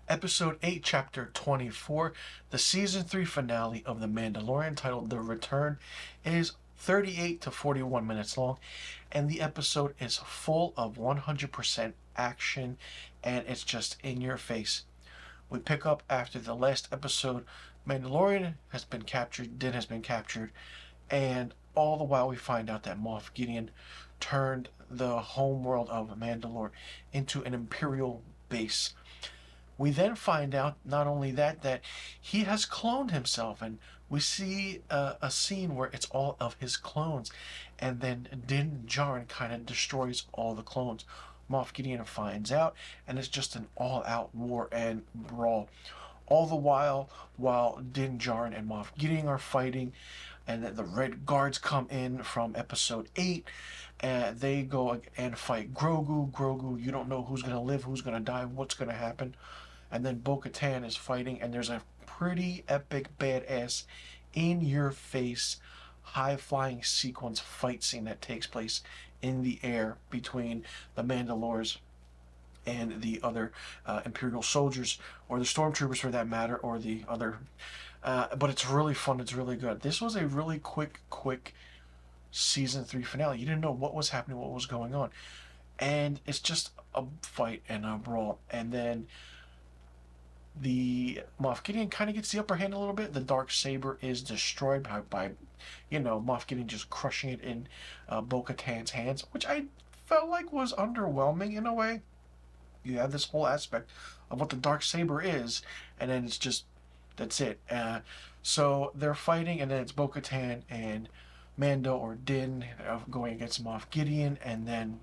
Episode 8, Chapter 24, the Season 3 finale of The Mandalorian, titled The Return, is 38 to 41 minutes long, and the episode is full of 100% action, and it's just in your face. We pick up after the last episode. Mandalorian has been captured, Din has been captured, and all the while we find out that Moff Gideon turned the homeworld of Mandalore into an Imperial base. We then find out not only that he has cloned himself, and we see a scene where it's all of his clones, and then Din Djarin kind of destroys all the clones. Moff Gideon finds out, and it's just an all-out war and brawl. All the while Din Djarin and Moff Gideon are fighting, and then the Red Guards come in from episode 8, and they go and fight Grogu. Grogu, you don't know who's going to live, who's going to die, what's going to happen. And then Bo-Katan is fighting, and there's a pretty epic, badass, in-your-face, high-flying sequence fight scene that takes place in the air between the Mandalores and the other Imperial soldiers, or the Stormtroopers for that matter, or the other. But it's really fun, it's really good. This was a really quick Season 3 finale. You didn't know what was happening, what was going on. And it's just a fight and a brawl. And then the Moff Gideon kind of gets the upper hand a little bit. The dark saber is destroyed by Moff Gideon just crushing it in Bo-Katan's hands, which I felt like was underwhelming in a way. You have this whole aspect of what the dark saber is, and then it's just, that's it. So they're fighting, and then it's Bo-Katan and Mando or Din going against Moff Gideon, and then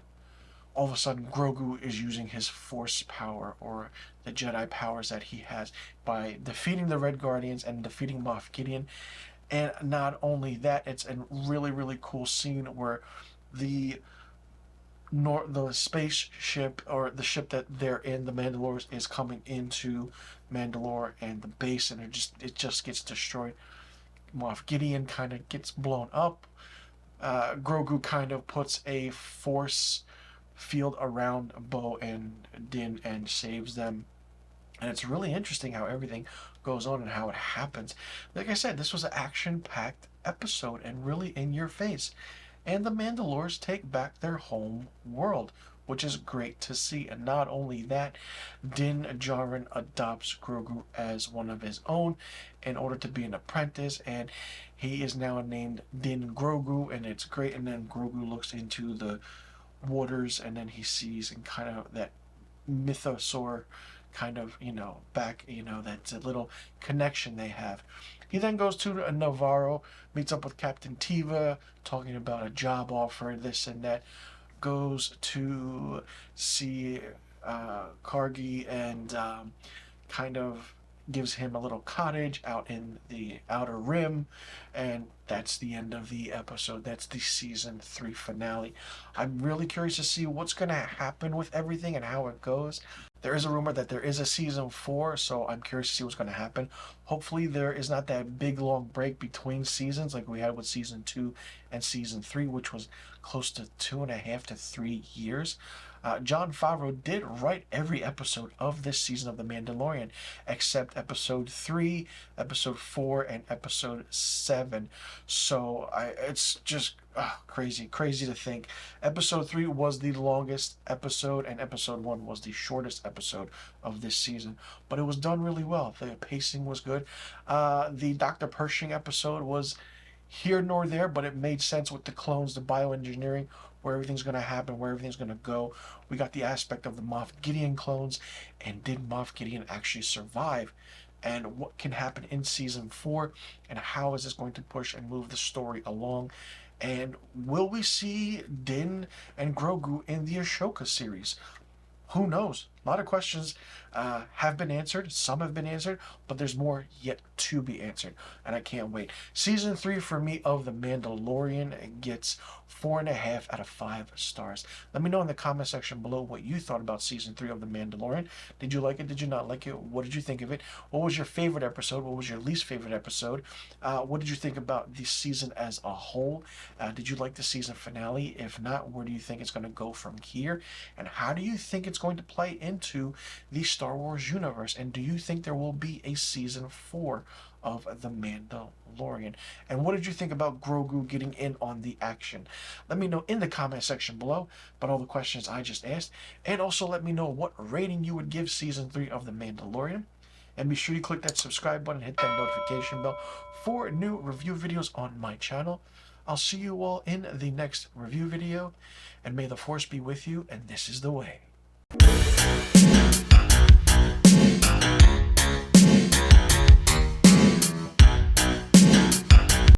all of a sudden Grogu is using his Force power, or the Jedi powers that he has, by defeating the Red Guardians and defeating Moff Gideon. And not only that, it's a really cool scene where the spaceship, or the ship that they're in, the Mandalorians, is coming into Mandalore and the base, and it just gets destroyed. Moff Gideon kind of gets blown up. Grogu kind of puts a Force field around Bo and Din and saves them. And it's really interesting how everything goes on and how it happens. Like I said, this was an action-packed episode and really in your face. And the Mandalores take back their home world, which is great to see. And not only that, Din Djarin adopts Grogu as one of his own in order to be an apprentice, and he is now named Din Grogu, and it's great. And then Grogu looks into the waters, and then he sees and kind of that mythosaur kind of, back, that's a little connection they have. He then goes to Navarro, meets up with Captain Teva, talking about a job offer, this and that. Goes to see Kargi, and kind of gives him a little cottage out in the Outer Rim, and that's the end of the episode. That's the Season 3 finale. I'm really curious to see what's going to happen with everything and how it goes. There is a rumor that there is a Season 4, so I'm curious to see what's going to happen. Hopefully there is not that big long break between seasons like we had with Season 2 and Season 3, which was close to 2.5 to 3 years. Jon Favreau did write every episode of this season of The Mandalorian, except Episode 3, Episode 4, and Episode 7. So it's just crazy to think. Episode 3 was the longest episode, and Episode 1 was the shortest episode of this season. But it was done really well. The pacing was good. The Dr. Pershing episode was here nor there, but it made sense with the clones, the bioengineering, where everything's going to happen, where everything's going to go. We got the aspect of the Moff Gideon clones, and did Moff Gideon actually survive? And what can happen in Season 4, and how is this going to push and move the story along? And will we see Din and Grogu in the Ashoka series? Who knows? A lot of questions have been answered. Some have been answered, but there's more yet to be answered, and I can't wait. Season 3 for me of The Mandalorian gets 4.5 out of 5 stars. Let me know in the comment section below what you thought about Season 3 of The Mandalorian. Did you like it? Did you not like it? What did you think of it? What was your favorite episode? What was your least favorite episode? What did you think about the season as a whole? Did you like the season finale? If not, where do you think it's going to go from here? And how do you think it's going to play in into the Star Wars universe? And do you think there will be a season 4 of The Mandalorian? And what did you think about Grogu getting in on the action? Let me know in the comment section below about all the questions I just asked. And also let me know what rating you would give season 3 of The Mandalorian. And be sure you click that subscribe button, hit that notification bell for new review videos on my channel. I'll see you all in the next review video, and may the Force be with you, and this is the way.